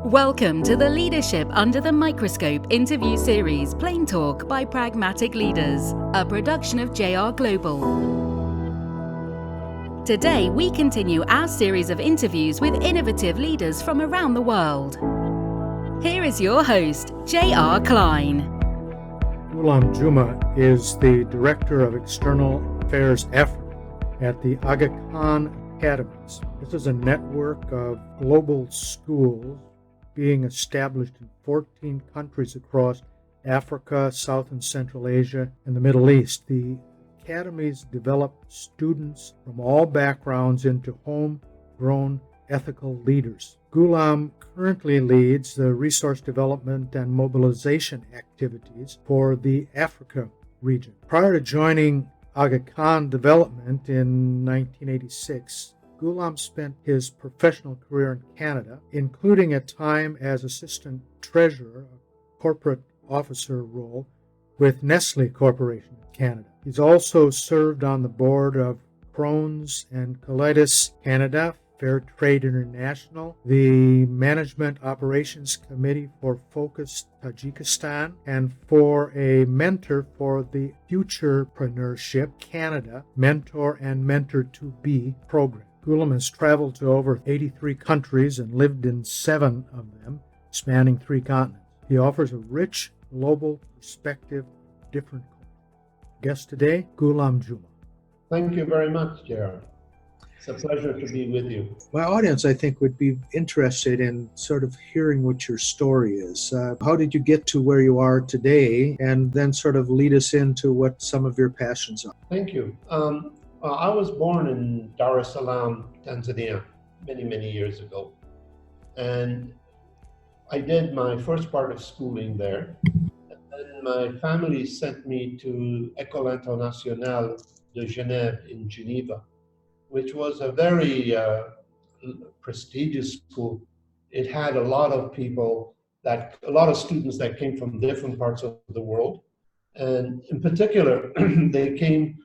Welcome to the Leadership Under the Microscope interview series, Plain Talk by Pragmatic Leaders, a production of JR Global. Today, we continue our series of interviews with innovative leaders from around the world. Here is your host, JR Klein. Gulam Juma is the Director of External Affairs Africa at the Aga Khan Academy. This is a network of global schools being established in 14 countries across Africa, South and Central Asia, and the Middle East. The academies develop students from all backgrounds into homegrown ethical leaders. Gulam currently leads the resource development and mobilization activities for the Africa region. Prior to joining Aga Khan Development in 1986, Gulam spent his professional career in Canada, including a time as assistant treasurer, a corporate officer role with Nestle Corporation in Canada. He's also served on the board of Crohn's and Colitis Canada, Fair Trade International, the Management Operations Committee for Focus Tajikistan, and for a mentor for the Futurepreneurship Canada Mentor and Mentor to Be program. Gulam has traveled to over 83 countries and lived in 7 of them, spanning 3 continents. He offers a rich global perspective of different cultures. Guest today, Gulam Juma. Thank you very much, Gerard. It's a pleasure to be with you. My audience, I think, would be interested in sort of hearing what your story is. How did you get to where you are today, and then sort of lead us into what some of your passions are? Thank you. I was born in Dar es Salaam, Tanzania, many years ago. And I did my first part of schooling there. And then my family sent me to École Internationale de Genève in Geneva, which was a very prestigious school. It had a lot of students that came from different parts of the world. And in particular, they came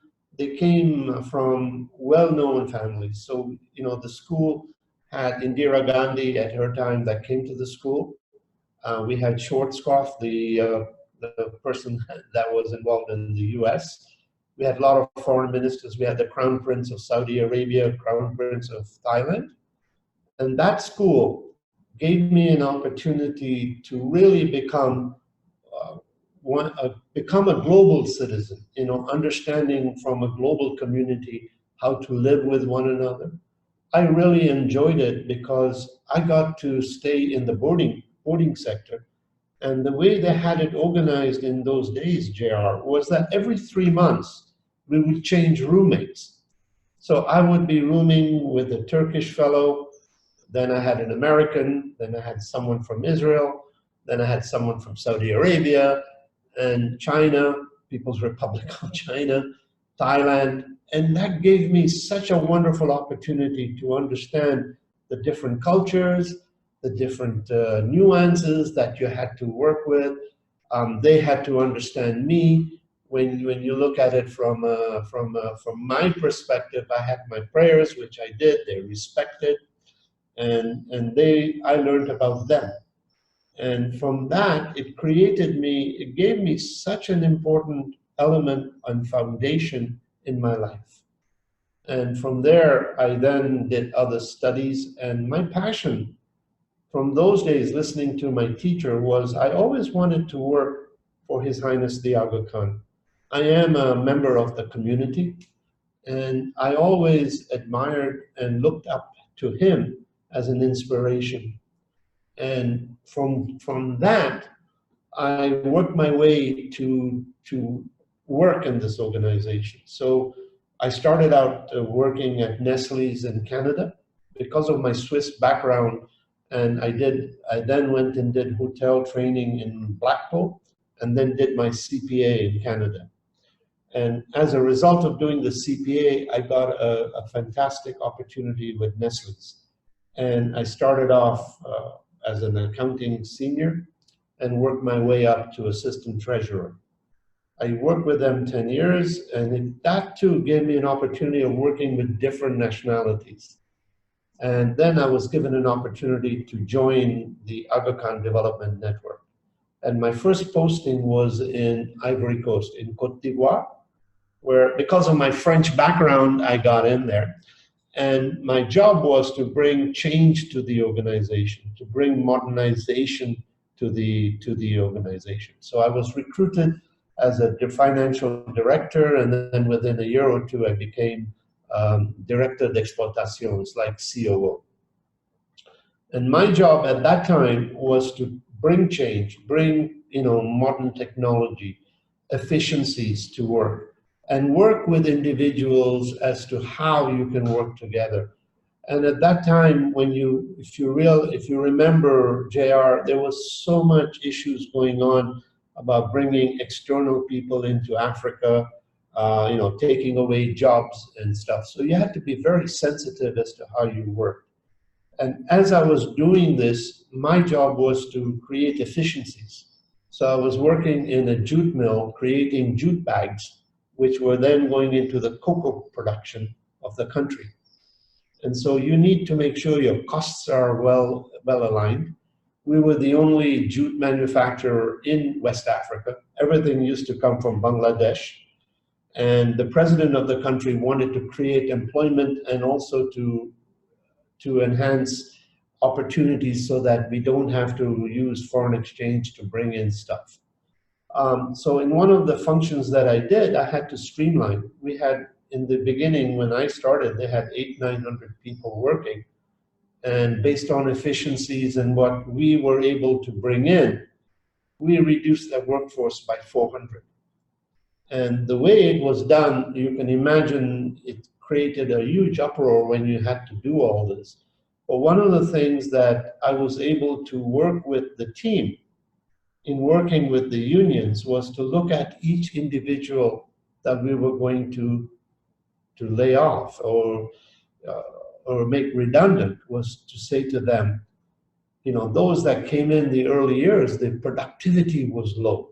from well-known families. So, the school had Indira Gandhi at her time that came to the school. We had Schwarzkopf, the person that was involved in the US. We had a lot of foreign ministers. We had the Crown Prince of Saudi Arabia, Crown Prince of Thailand. And that school gave me an opportunity to really become a global citizen, understanding from a global community how to live with one another. I really enjoyed it because I got to stay in the boarding sector. And the way they had it organized in those days, JR, was that every 3 months, we would change roommates. So I would be rooming with a Turkish fellow, then I had an American, then I had someone from Israel, then I had someone from Saudi Arabia, and China, People's Republic of China, Thailand. And that gave me such a wonderful opportunity to understand the different cultures, the different nuances that you had to work with. They had to understand me. When you look at it from my perspective, I had my prayers, which I did. They respected, and I learned about them. And from that, it gave me such an important element and foundation in my life. And from there, I then did other studies. And my passion from those days, listening to my teacher, was I always wanted to work for His Highness the Aga Khan. I am a member of the community, and I always admired and looked up to him as an inspiration. And from that, I worked my way to work in this organization. So I started out working at Nestle's in Canada because of my Swiss background, and I then went and did hotel training in Blackpool, and then did my CPA in Canada. And as a result of doing the CPA, I got a fantastic opportunity with Nestle's. And I started off as an accounting senior and worked my way up to assistant treasurer. I worked with them 10 years, and that too gave me an opportunity of working with different nationalities. And then I was given an opportunity to join the Aga Khan Development Network. And my first posting was in Ivory Coast, in Côte d'Ivoire, where because of my French background, I got in there. And my job was to bring change to the organization, to bring modernization to the organization. So I was recruited as a financial director, and then within a year or two, I became director d'exploitation, it's like COO. And my job at that time was to bring change, bring modern technology, efficiencies to work, and work with individuals as to how you can work together. And at that time, if you remember, JR, there was so much issues going on about bringing external people into Africa, taking away jobs and stuff. So you had to be very sensitive as to how you work. And as I was doing this, my job was to create efficiencies. So I was working in a jute mill, creating jute bags, which were then going into the cocoa production of the country. And so you need to make sure your costs are well aligned. We were the only jute manufacturer in West Africa. Everything used to come from Bangladesh. And the president of the country wanted to create employment and also to enhance opportunities so that we don't have to use foreign exchange to bring in stuff. So in one of the functions that I did, I had to streamline. We had, in the beginning, when I started, they had 800-900 people working. And based on efficiencies and what we were able to bring in, we reduced that workforce by 400. And the way it was done, you can imagine it created a huge uproar when you had to do all this. But one of the things that I was able to work with the team in working with the unions was to look at each individual that we were going to lay off or make redundant, was to say to them, those that came in the early years, the productivity was low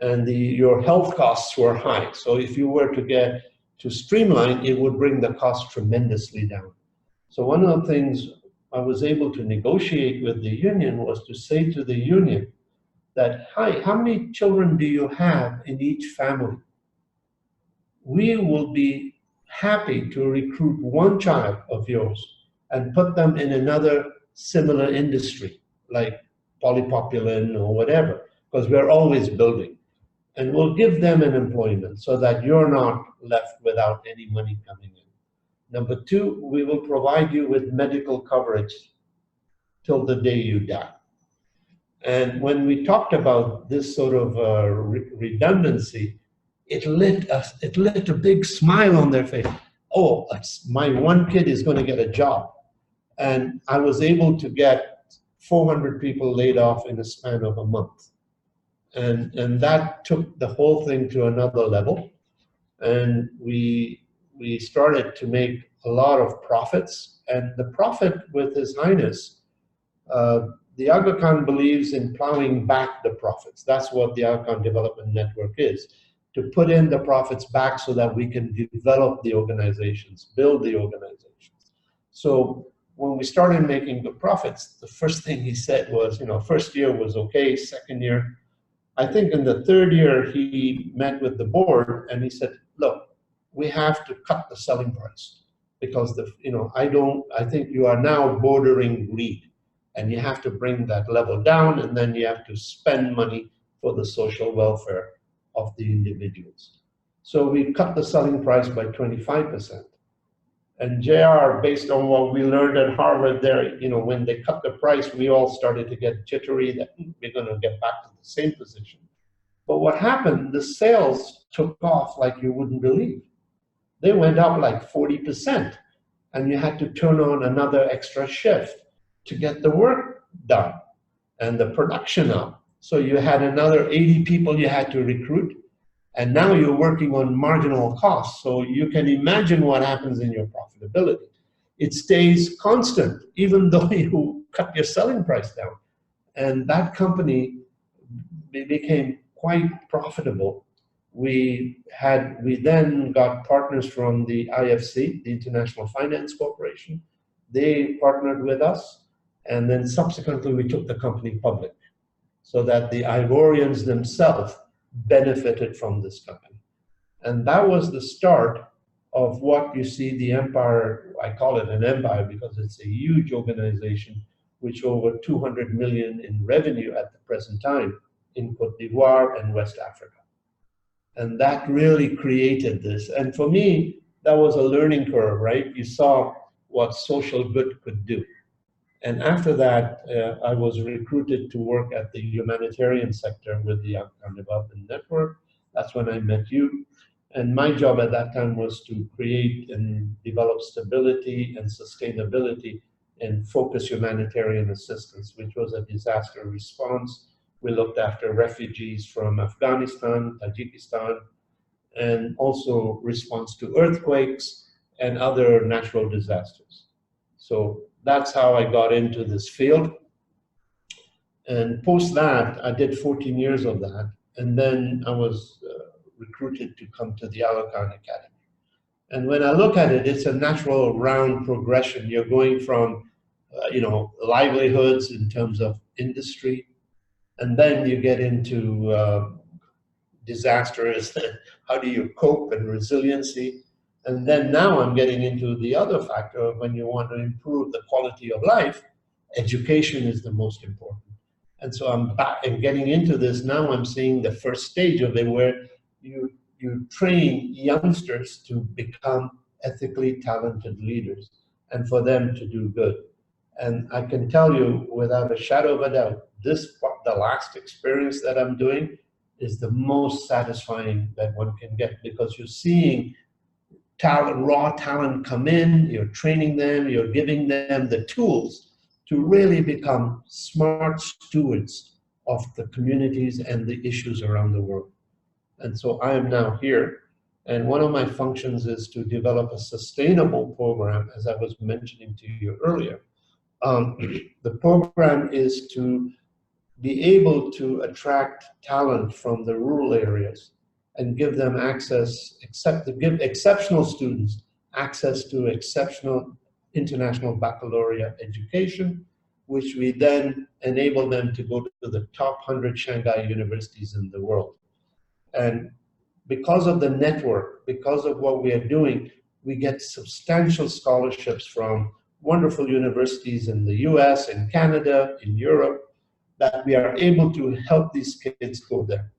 and your health costs were high. So if you were to get to streamline, it would bring the cost tremendously down. So one of the things I was able to negotiate with the union was to say to the union that, hi, how many children do you have in each family? We will be happy to recruit one child of yours and put them in another similar industry, like polypropylene or whatever, because we're always building. And we'll give them an employment so that you're not left without any money coming in. Number two, we will provide you with medical coverage till the day you die. And when we talked about this sort of redundancy, it lit a big smile on their face. Oh, my one kid is going to get a job. And I was able to get 400 people laid off in a span of a month. And that took the whole thing to another level. And we started to make a lot of profits. And the profit with His Highness, the Aga Khan believes in plowing back the profits. That's what the Aga Khan Development Network is, to put in the profits back so that we can develop the organizations, build the organizations. So when we started making the profits, the first thing he said was, first year was okay, second year. I think in the third year, he met with the board and he said, look, we have to cut the selling price because I think you are now bordering greed and you have to bring that level down, and then you have to spend money for the social welfare of the individuals. So we cut the selling price by 25%. And JR, based on what we learned at Harvard there, when they cut the price, we all started to get jittery that we're going to get back to the same position. But what happened, the sales took off like you wouldn't believe. They went up like 40%, and you had to turn on another extra shift to get the work done and the production up. So you had another 80 people you had to recruit, and now you're working on marginal costs. So you can imagine what happens in your profitability. It stays constant, even though you cut your selling price down. And that company became quite profitable. We then got partners from the IFC, the International Finance Corporation, They partnered with us, and then subsequently we took the company public so that the Ivorians themselves benefited from this company. And that was the start of what you see the empire. I call it an empire because it's a huge organization, which over 200 million in revenue at the present time in Cote d'Ivoire and West Africa. And that really created this. And for me, that was a learning curve, right? You saw what social good could do. And after that, I was recruited to work at the humanitarian sector with the Aga Khan Development Network. That's when I met you. And my job at that time was to create and develop stability and sustainability and focus humanitarian assistance, which was a disaster response. We looked after refugees from Afghanistan, Tajikistan, and also response to earthquakes and other natural disasters. So that's how I got into this field. And post that, I did 14 years of that. And then I was recruited to come to the Aga Khan Academy. And when I look at it, it's a natural round progression. You're going from, livelihoods in terms of industry, and then you get into disasters. How do you cope and resiliency? And then now I'm getting into the other factor of when you want to improve the quality of life, education is the most important. And so I'm back and getting into this. Now I'm seeing the first stage of it where you train youngsters to become ethically talented leaders and for them to do good. And I can tell you without a shadow of a doubt, the last experience that I'm doing is the most satisfying that one can get, because you're seeing talent, raw talent come in, you're training them, you're giving them the tools to really become smart stewards of the communities and the issues around the world. And so I am now here, and one of my functions is to develop a sustainable program, as I was mentioning to you earlier. The program is to be able to attract talent from the rural areas and give them access, give exceptional students access to exceptional international baccalaureate education, which we then enable them to go to the top 100 Shanghai universities in the world. And because of the network, because of what we are doing, we get substantial scholarships from wonderful universities in the US, in Canada, in Europe, that we are able to help these kids go there.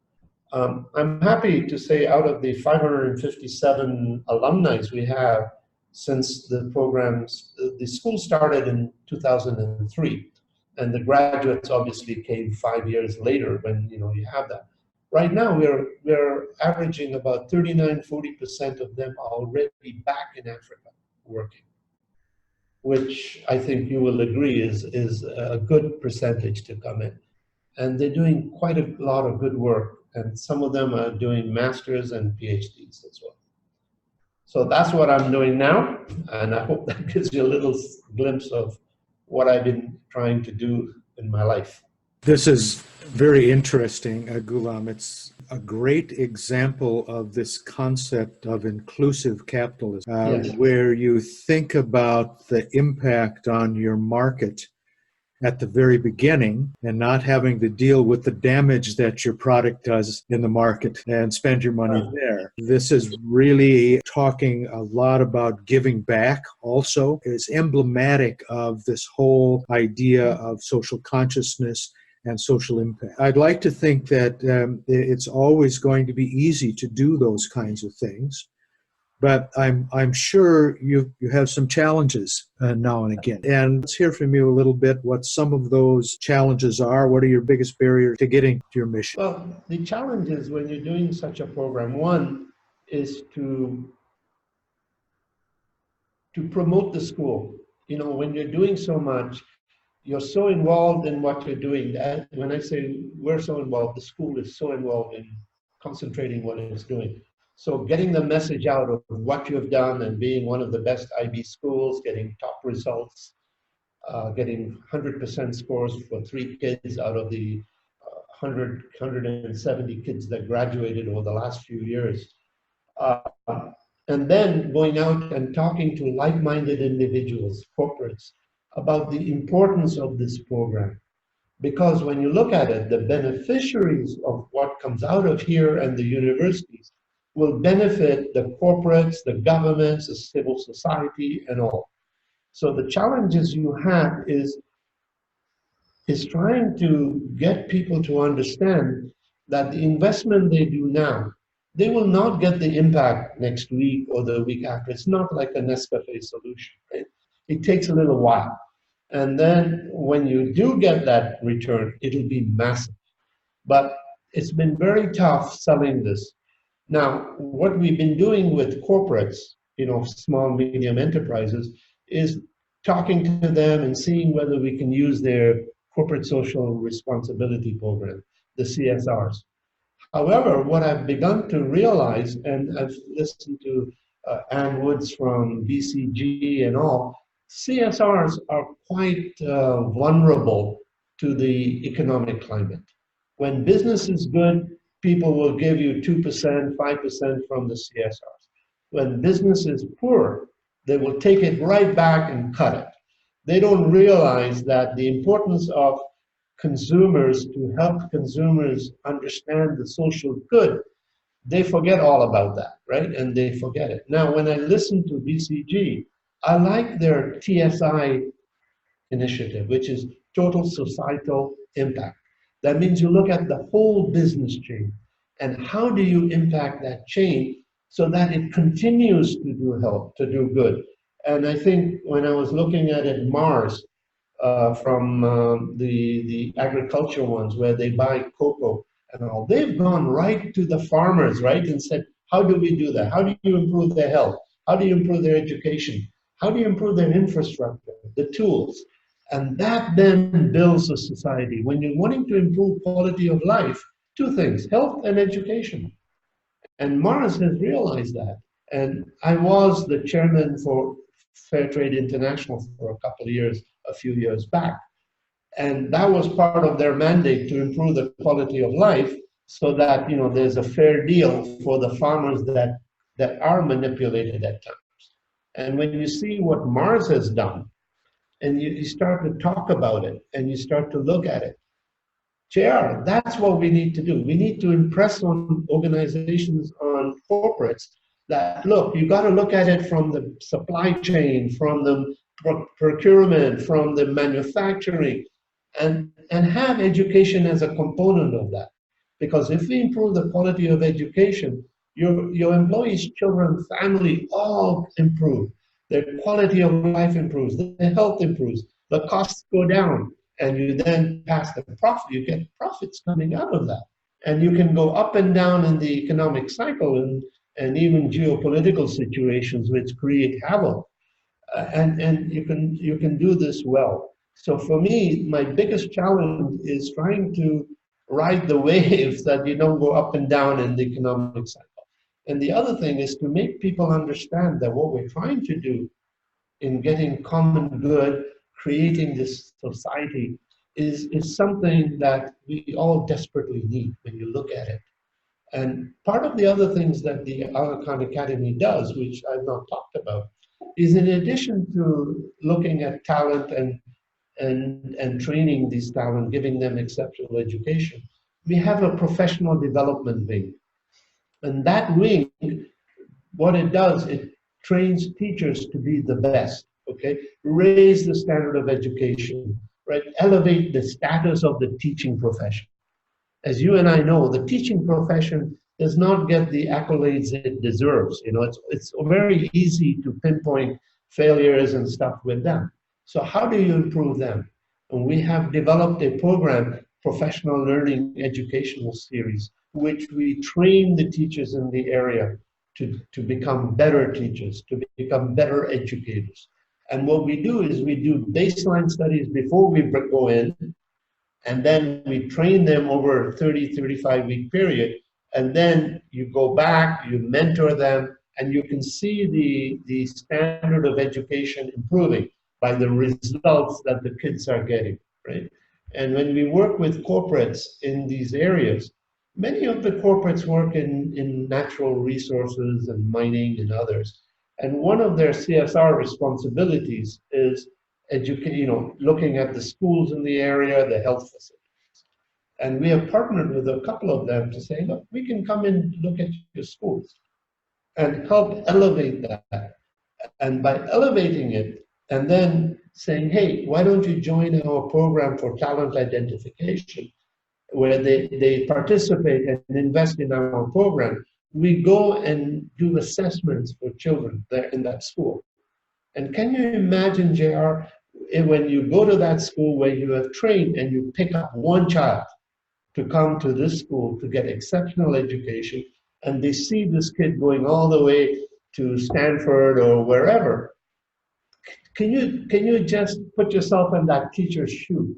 I'm happy to say out of the 557 alumni we have since the programs, the school started in 2003, and the graduates obviously came 5 years later when you have that. Right now, we're averaging about 39–40% of them are already back in Africa working, which I think you will agree is a good percentage to come in. And they're doing quite a lot of good work, and some of them are doing masters and PhDs as well. So that's what I'm doing now, and I hope that gives you a little glimpse of what I've been trying to do in my life. This is very interesting, Gulam. It's a great example of this concept of inclusive capitalism, Yes. where you think about the impact on your market at the very beginning and not having to deal with the damage that your product does in the market and spend your money there. This is really talking a lot about giving back also. It's emblematic of this whole idea of social consciousness and social impact. I'd like to think that it's always going to be easy to do those kinds of things, but I'm sure you have some challenges now and again. And let's hear from you a little bit what some of those challenges are. What are your biggest barriers to getting to your mission? Well, the challenge is when you're doing such a program, one is to promote the school. When you're doing so much, you're so involved in what you're doing. When I say we're so involved, the school is so involved in concentrating what it's doing. So getting the message out of what you have done and being one of the best IB schools, getting top results, getting 100% scores for 3 kids out of the 170 kids that graduated over the last few years. and then going out and talking to like-minded individuals, corporates, about the importance of this program. Because when you look at it, the beneficiaries of what comes out of here and the universities will benefit the corporates, the governments, the civil society, and all. So the challenges you have is trying to get people to understand that the investment they do now, they will not get the impact next week or the week after. It's not like a Nescafe solution, right? It takes a little while. And then when you do get that return, it'll be massive. But it's been very tough selling this. Now, what we've been doing with corporates, small, medium enterprises, is talking to them and seeing whether we can use their corporate social responsibility program, the CSRs. However, what I've begun to realize, and I've listened to Ann Woods from BCG and all, CSRs are quite vulnerable to the economic climate. When business is good, people will give you 2%, 5% from the CSRs. When business is poor, they will take it right back and cut it. They don't realize that the importance of consumers, to help consumers understand the social good, they forget all about that, right? And they forget it. Now, when I listen to BCG, I like their TSI initiative, which is total societal impact. That means you look at the whole business chain and how do you impact that chain so that it continues to do help, to do good. And I think when I was looking at it, Mars, from the agriculture ones where they buy cocoa and all, they've gone right to the farmers, right, and said, how do we do that? How do you improve their health? How do you improve their education? How do you improve their infrastructure, the tools? And that then builds a society. When you're wanting to improve quality of life, two things, health and education. And Mars has realized that. And I was the chairman for Fair Trade International for a couple of years, a few years back. And that was part of their mandate to improve the quality of life so that there's a fair deal for the farmers that are manipulated at times. And when you see what Mars has done, and you start to talk about it, and you start to look at it, JR, that's what we need to do. We need to impress on organizations, on corporates, that look, you got to look at it from the supply chain, from the procurement, from the manufacturing, and have education as a component of that. Because if we improve the quality of education, your employees, children, family all improve. Their quality of life improves, their health improves, the costs go down, and you then pass the profit, you get profits coming out of that. And you can go up and down in the economic cycle and even geopolitical situations which create havoc. And you can do this well. So for me, my biggest challenge is trying to ride the waves that you don't go up and down in the economic cycle. And the other thing is to make people understand that what we're trying to do in getting common good, creating this society, is something that we all desperately need when you look at it. And part of the other things that the Aga Khan Academy does, which I've not talked about, is in addition to looking at talent and training these talent, giving them exceptional education, we have a professional development wing. And that wing, what it does, it trains teachers to be the best, okay? Raise the standard of education, right? Elevate the status of the teaching profession. As you and I know, the teaching profession does not get the accolades it deserves. It's very easy to pinpoint failures and stuff with them. So how do you improve them? And we have developed a program, professional learning educational series, which we train the teachers in the area to become better teachers, to become better educators. And what we do is we do baseline studies before we go in, and then we train them over a 30, 35-week period. And then you go back, you mentor them, and you can see the standard of education improving by the results that the kids are getting, right? And when we work with corporates in these areas, many of the corporates work in natural resources and mining and others. And one of their CSR responsibilities is looking at the schools in the area, the health facilities. And we have partnered with a couple of them to say, look, we can come and look at your schools and help elevate that. And by elevating it and then saying, hey, why don't you join our program for talent identification, where they participate and invest in our program, we go and do assessments for children there in that school. And can you imagine, JR, when you go to that school where you have trained and you pick up one child to come to this school to get exceptional education, and they see this kid going all the way to Stanford or wherever, can you just put yourself in that teacher's shoe?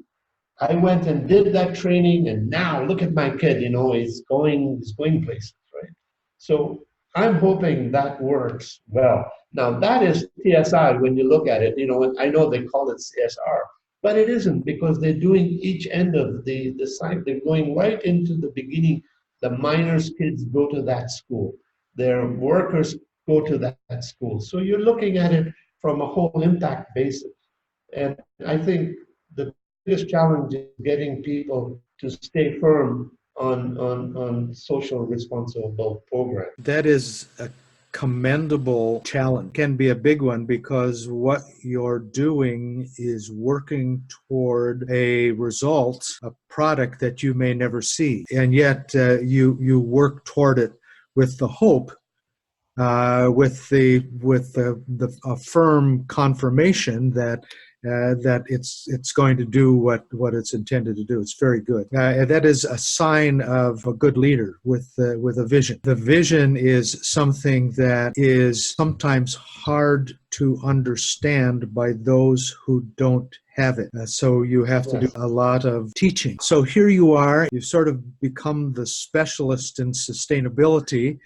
I went and did that training, and now look at my kid, he's going places, right? So I'm hoping that works well. Now that is TSI when you look at it, I know they call it CSR, but it isn't, because they're doing each end of the site. They're going right into the beginning. The miners' kids go to that school. Their workers go to that school. So you're looking at it from a whole impact basis. And I think the biggest challenge is getting people to stay firm on social responsible programs. That is a commendable challenge. Can be a big one, because what you're doing is working toward a result, a product that you may never see, and yet you work toward it with the hope, with a firm confirmation that it's going to do what it's intended to do. It's very good. That is a sign of a good leader with a vision. The vision is something that is sometimes hard to understand by those who don't have it. So you have to do a lot of teaching. So here you are. You've sort of become the specialist in sustainability.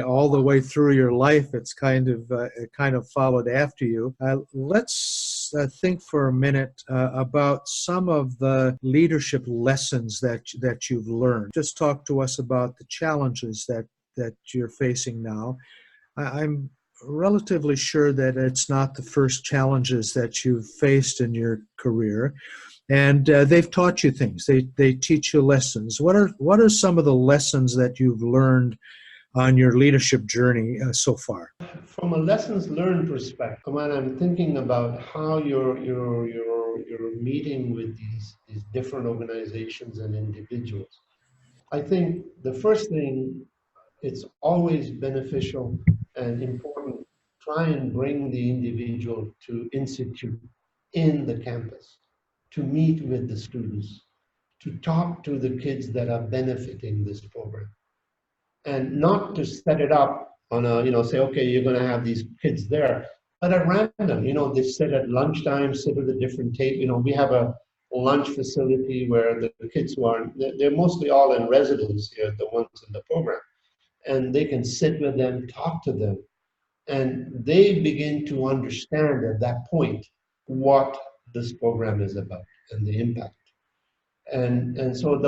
All the way through your life, it's kind of followed after you. Let's think for a minute about some of the leadership lessons that you've learned. Just talk to us about the challenges that you're facing now. I'm relatively sure that it's not the first challenges that you've faced in your career. And they've taught you things. They teach you lessons. What are some of the lessons that you've learned on your leadership journey so far? From a lessons learned perspective, when I'm thinking about how you're meeting with these different organizations and individuals, I think the first thing, it's always beneficial and important, try and bring the individual to institute in the campus, to meet with the students, to talk to the kids that are benefiting this program. And not to set it up on say, okay, you're going to have these kids there, but at random, they sit at lunchtime, sit at a different table. We have a lunch facility where the kids they're mostly all in residence here, the ones in the program, and they can sit with them, talk to them, and they begin to understand at that point what this program is about and the impact. And so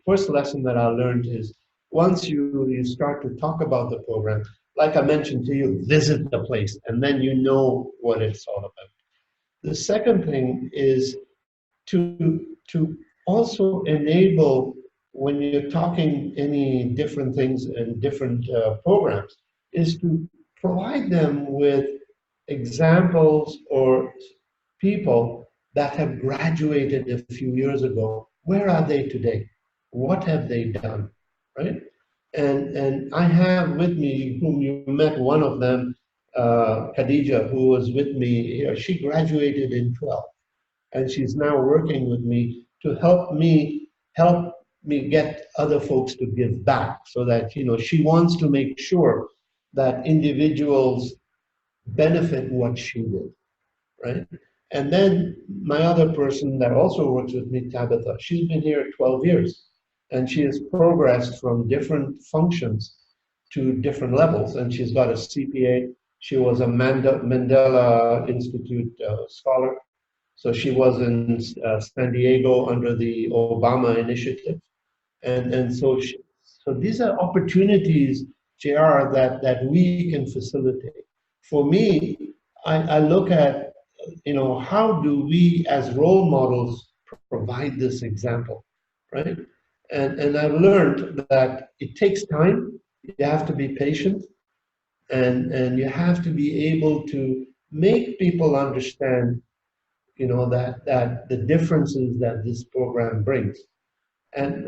first lesson that I learned is, once you start to talk about the program, like I mentioned to you, visit the place, and then you know what it's all about. The second thing is to also enable, when you're talking any different things and different programs, is to provide them with examples or people that have graduated a few years ago. Where are they today? What have they done? Right? And I have with me, whom you met, one of them, Khadija, who was with me here. She graduated in 12, and she's now working with me to help me get other folks to give back, so that she wants to make sure that individuals benefit what she did, right? And then my other person that also works with me, Tabitha, she's been here 12 years. And she has progressed from different functions to different levels. And she's got a CPA. She was a Mandela Institute scholar. So she was in San Diego under the Obama initiative. And so these are opportunities, JR, that we can facilitate. For me, I look at, how do we as role models provide this example, right? And I've learned that it takes time. You have to be patient, and you have to be able to make people understand, that the differences that this program brings. And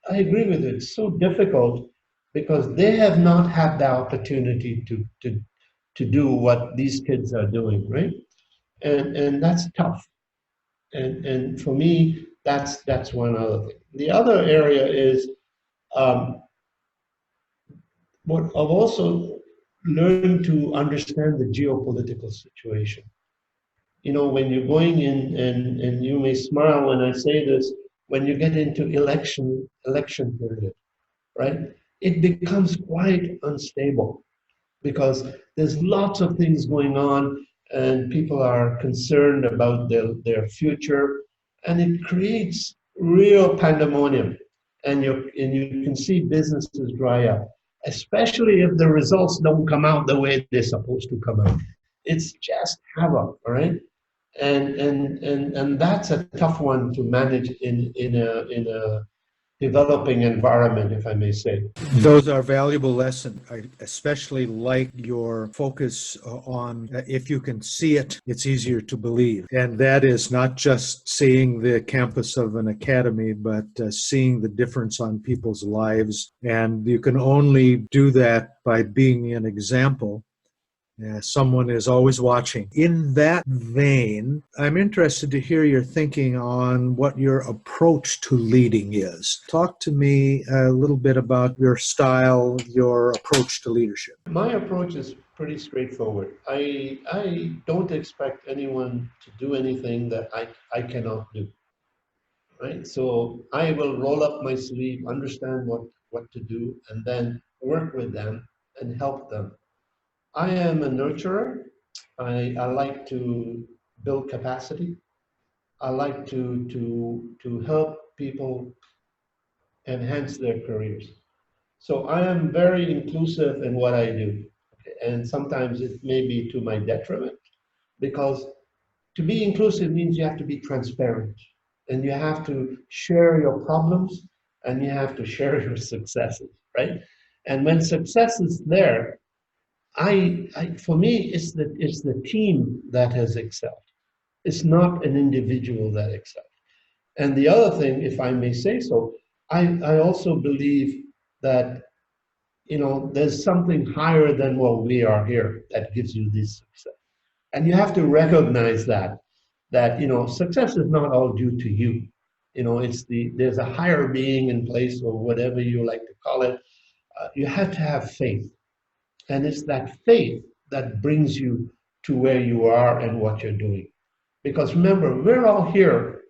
I agree with you, it's so difficult because they have not had the opportunity to do what these kids are doing, right? And that's tough. And for me, that's one other thing. The other area is, um, what I've also learned to understand the geopolitical situation. When you're going in, and you may smile when I say this, when you get into election period, right? It becomes quite unstable because there's lots of things going on and people are concerned about their future, and it creates real pandemonium, and you can see businesses dry up, especially if the results don't come out the way they're supposed to come out. It's just havoc, all right? And that's a tough one to manage in a developing environment, if I may say. Those are valuable lessons. I especially like your focus on if you can see it, it's easier to believe. And that is not just seeing the campus of an academy, but seeing the difference on people's lives. And you can only do that by being an example. Someone is always watching. In that vein, I'm interested to hear your thinking on what your approach to leading is. Talk to me a little bit about your style, your approach to leadership. My approach is pretty straightforward. I don't expect anyone to do anything that I cannot do, right? So I will roll up my sleeve, understand what to do, and then work with them and help them. I am a nurturer. I like to build capacity. I like to help people enhance their careers. So I am very inclusive in what I do. And sometimes it may be to my detriment, because to be inclusive means you have to be transparent, and you have to share your problems, and you have to share your successes, right? And when success is there, for me, it's the team that has excelled. It's not an individual that excelled. And the other thing, if I may say so, I also believe that there's something higher than what we are here that gives you this success. And you have to recognize that success is not all due to you. There's a higher being in place, or whatever you like to call it. You have to have faith. And it's that faith that brings you to where you are and what you're doing. Because remember, we're all here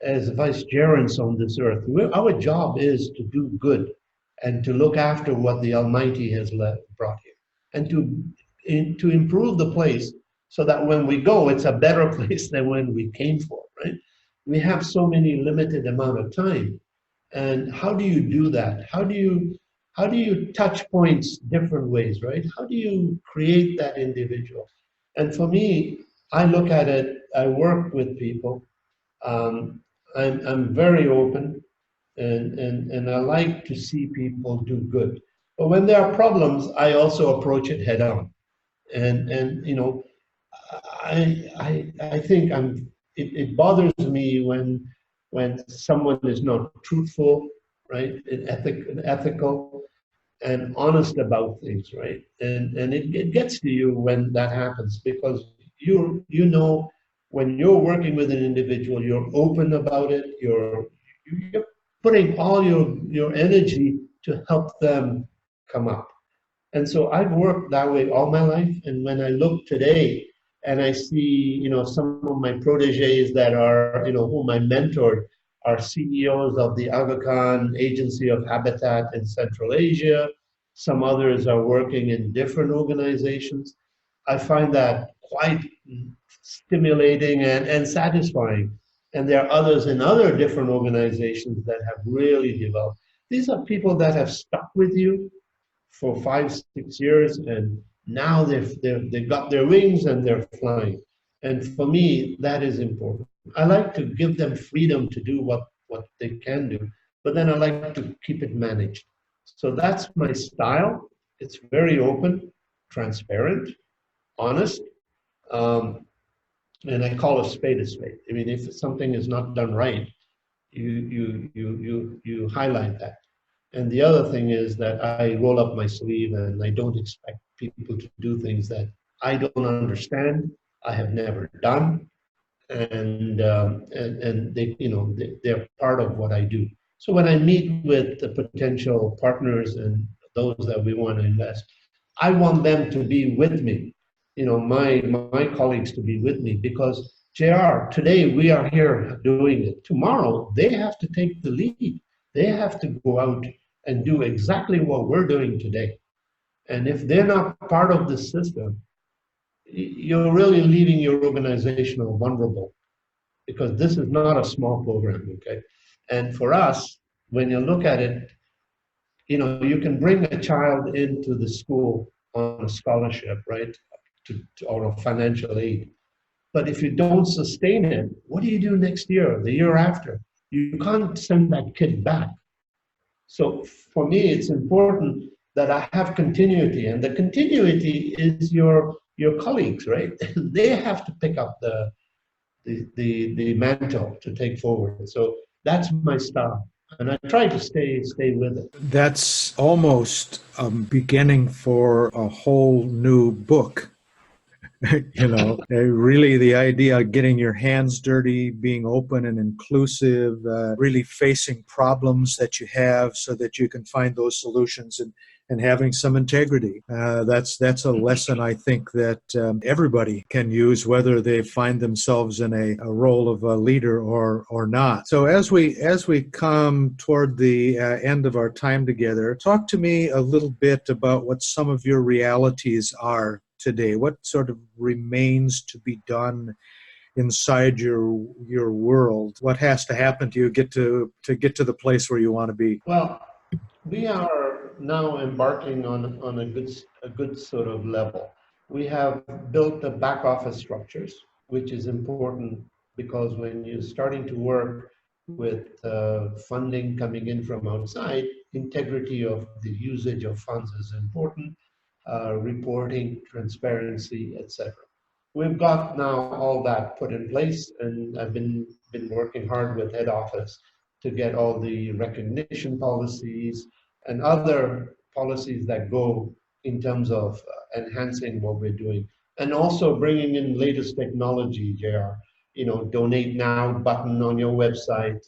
as vicegerents on this earth. Our job is to do good and to look after what the Almighty has brought here, and to improve the place so that when we go, it's a better place than when we came for, right? We have so many limited amount of time. And how do you do that? How do you touch points different ways, right? How do you create that individual? And for me, I look at it, I work with people. I'm very open, and I like to see people do good. But when there are problems, I also approach it head on. And I think it bothers me when someone is not truthful, right? Ethical and honest about things, right? And it gets to you when that happens, because you know when you're working with an individual, you're open about it, you're putting all your energy to help them come up. And so I've worked that way all my life. And when I look today and I see, some of my proteges that are, whom I mentored, are CEOs of the Aga Khan Agency of Habitat in Central Asia. Some others are working in different organizations. I find that quite stimulating and satisfying, And there are others in other different organizations that have really developed. These are people that have stuck with you for 5, 6 years, and now they've got their wings and they're flying. And for me, that is important. I like to give them freedom to do what they can do, but then I like to keep it managed. So that's my style. It's very open, transparent, honest, um, and I call a spade a spade. I mean, if something is not done right, you highlight that. And the other thing is that I roll up my sleeve and I don't expect people to do things that I don't understand, I have never done, and they, they're part of what I do. So when I meet with the potential partners and those that we want to invest, I want them to be with me, my colleagues to be with me, because JR, today we are here doing it. Tomorrow they have to take the lead. They have to go out and do exactly what we're doing today. And if they're not part of the system, you're really leaving your organization vulnerable, because this is not a small program, okay? And for us, when you look at it, you can bring a child into the school on a scholarship, right, or a financial aid. But if you don't sustain it, what do you do next year, the year after? You can't send that kid back. So for me, it's important that I have continuity, and the continuity is your colleagues, right? They have to pick up the mantle to take forward. So that's my style, and I try to stay with it. That's almost a beginning for a whole new book. Really the idea of getting your hands dirty, being open and inclusive, really facing problems that you have so that you can find those solutions, and having some integrity. That's a lesson I think that everybody can use, whether they find themselves in a role of a leader or not. So as we come toward the end of our time together, talk to me a little bit about what some of your realities are today. What sort of remains to be done inside your world? What has to happen to you get to the place where you want to be? Well, we are now embarking on a good sort of level. We have built the back office structures, which is important, because when you're starting to work with funding coming in from outside, integrity of the usage of funds is important, reporting, transparency, etc. We've got now all that put in place, and I've been working hard with head office to get all the recognition policies and other policies that go in terms of enhancing what we're doing, and also bringing in latest technology, JR. Donate now button on your website,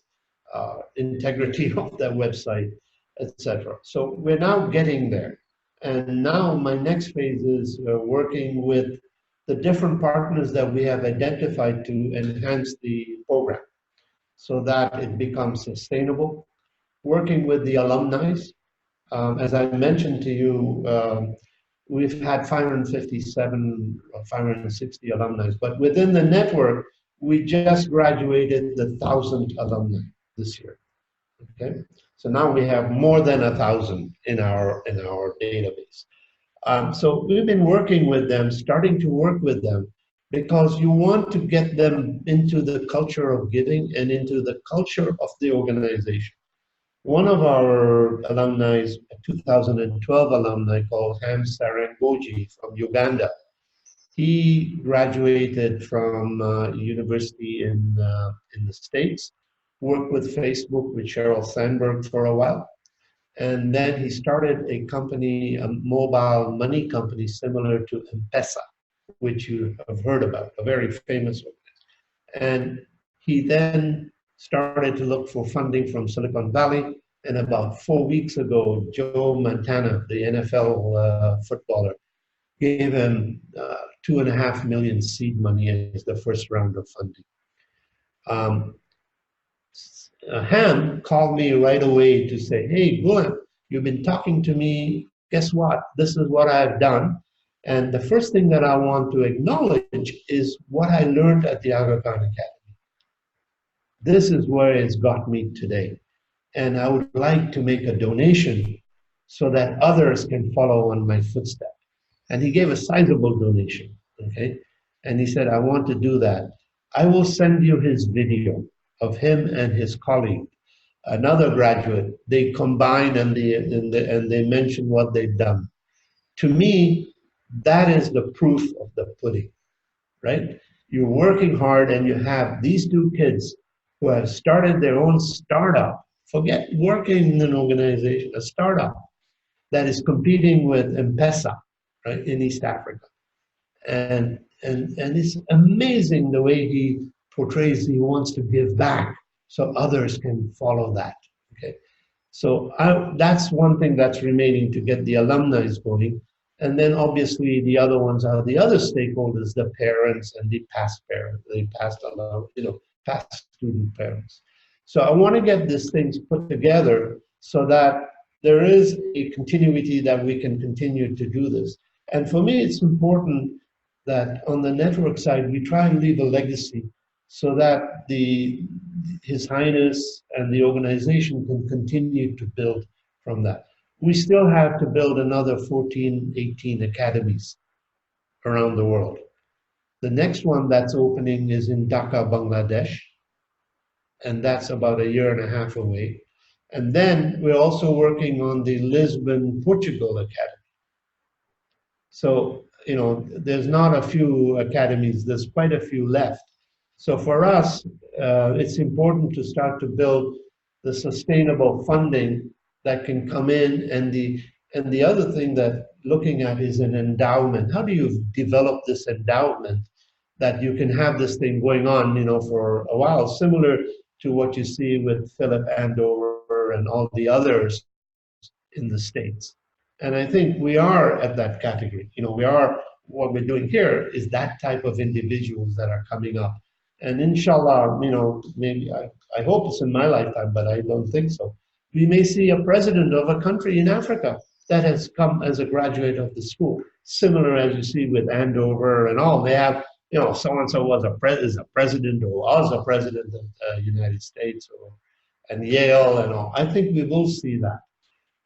integrity of that website, etc. So we're now getting there. And now my next phase is working with the different partners that we have identified to enhance the program so that it becomes sustainable. Working with the alumni. As I mentioned to you, we've had 557 or 560 alumni, but within the network, we just graduated the 1,000th alumni this year. Okay, so now we have more than 1,000 in our database. So we've been working with them, starting to work with them, because you want to get them into the culture of giving and into the culture of the organization. One of our alumni, a 2012 alumni called Ham Sarangoji from Uganda, he graduated from university in the States, worked with Facebook with Sheryl Sandberg for a while. And then he started a company, a mobile money company similar to M-Pesa, which you have heard about, a very famous one. And he then started to look for funding from Silicon Valley. And about 4 weeks ago, Joe Montana, the NFL footballer, gave him $2.5 million seed money as the first round of funding. Ham called me right away to say, hey, Gulam, you've been talking to me. Guess what? This is what I've done. And the first thing that I want to acknowledge is what I learned at the Aga Khan Academy. This is where it's got me today. And I would like to make a donation so that others can follow on my footsteps. And he gave a sizable donation, okay? And he said, I want to do that. I will send you his video of him and his colleague, another graduate. They combine and they mention what they've done. To me, that is the proof of the pudding, right? You're working hard and you have these two kids who have started their own startup. Forget working in an organization, a startup that is competing with M-Pesa, right, in East Africa. And it's amazing the way he portrays he wants to give back so others can follow that, okay? So that's one thing that's remaining to get the alumni going. And then obviously the other ones are the other stakeholders, the parents and the past parents, the past past student parents. So I want to get these things put together so that there is a continuity that we can continue to do this. And for me, it's important that on the network side, we try and leave a legacy so that His Highness and the organization can continue to build from that. We still have to build another 14, 18 academies around the world. The next one that's opening is in Dhaka, Bangladesh, and that's about a year and a half away. And then we're also working on the Lisbon, Portugal Academy. So, there's not a few academies, there's quite a few left. So for us, it's important to start to build the sustainable funding that can come in, and the other thing that looking at is an endowment. How do you develop this endowment that you can have this thing going on, for a while, similar to what you see with Philip Andover and all the others in the States. And I think we are at that category. What we're doing here is that type of individuals that are coming up. And inshallah, maybe I hope it's in my lifetime, but I don't think so. We may see a president of a country in Africa that has come as a graduate of the school, similar as you see with Andover and all. They have, so-and-so is a president or was a president of the United States and Yale and all. I think we will see that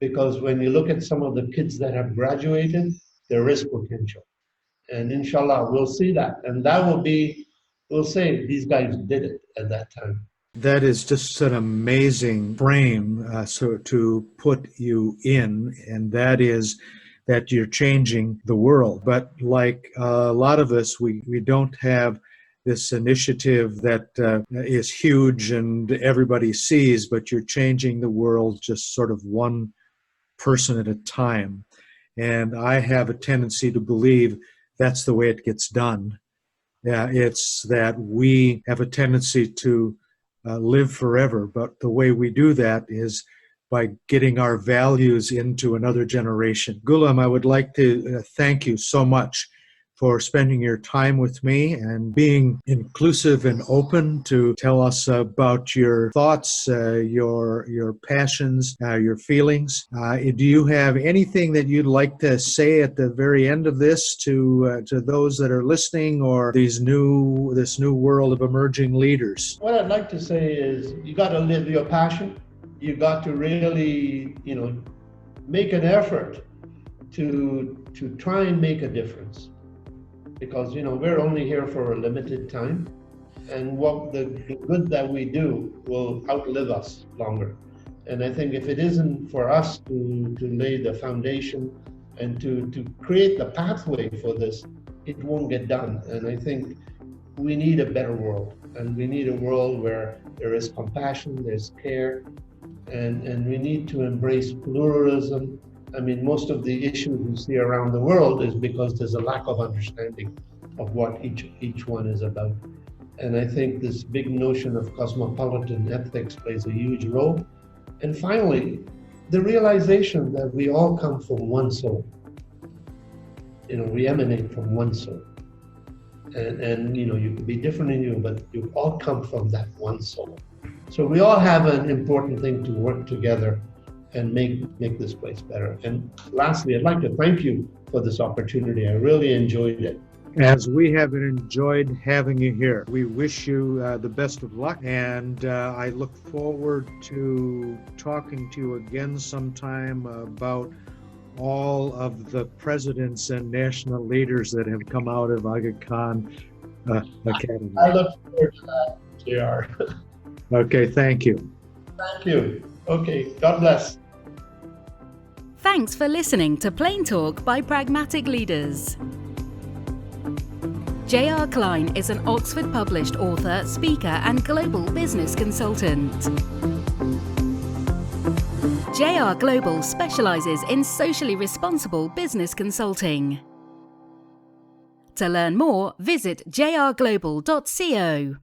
because when you look at some of the kids that have graduated, there is potential. And inshallah, we'll see that. And that will be, we'll say these guys did it at that time. That is just an amazing frame so to put you in, and that is that you're changing the world. But like a lot of us, we don't have this initiative that is huge and everybody sees, but you're changing the world just sort of one person at a time. And I have a tendency to believe that's the way it gets done. Yeah, it's that we have a tendency to live forever, but the way we do that is by getting our values into another generation. Gulam, I would like to thank you so much for spending your time with me and being inclusive and open to tell us about your thoughts, your passions, your feelings. Do you have anything that you'd like to say at the very end of this to those that are listening, or this new world of emerging leaders? What I'd like to say is you got to live your passion. You got to really, make an effort to try and make a difference. Because we're only here for a limited time, and what the good that we do will outlive us longer. And I think if it isn't for us to lay the foundation and to create the pathway for this, it won't get done. And I think we need a better world, and we need a world where there is compassion, there's care, and we need to embrace pluralism. I mean, most of the issues we see around the world is because there's a lack of understanding of what each one is about. And I think this big notion of cosmopolitan ethics plays a huge role. And finally, the realization that we all come from one soul. We emanate from one soul. And you could be different in you, but you all come from that one soul. So we all have an important thing to work together and make this place better. And lastly, I'd like to thank you for this opportunity. I really enjoyed it. As we have enjoyed having you here. We wish you the best of luck, and I look forward to talking to you again sometime about all of the presidents and national leaders that have come out of Aga Khan Academy. I look forward to that, JR. Okay, thank you. Thank you. Okay, God bless. Thanks for listening to Plain Talk by Pragmatic Leaders. J.R. Klein is an Oxford-published author, speaker, and global business consultant. JR Global specializes in socially responsible business consulting. To learn more, visit jrglobal.co.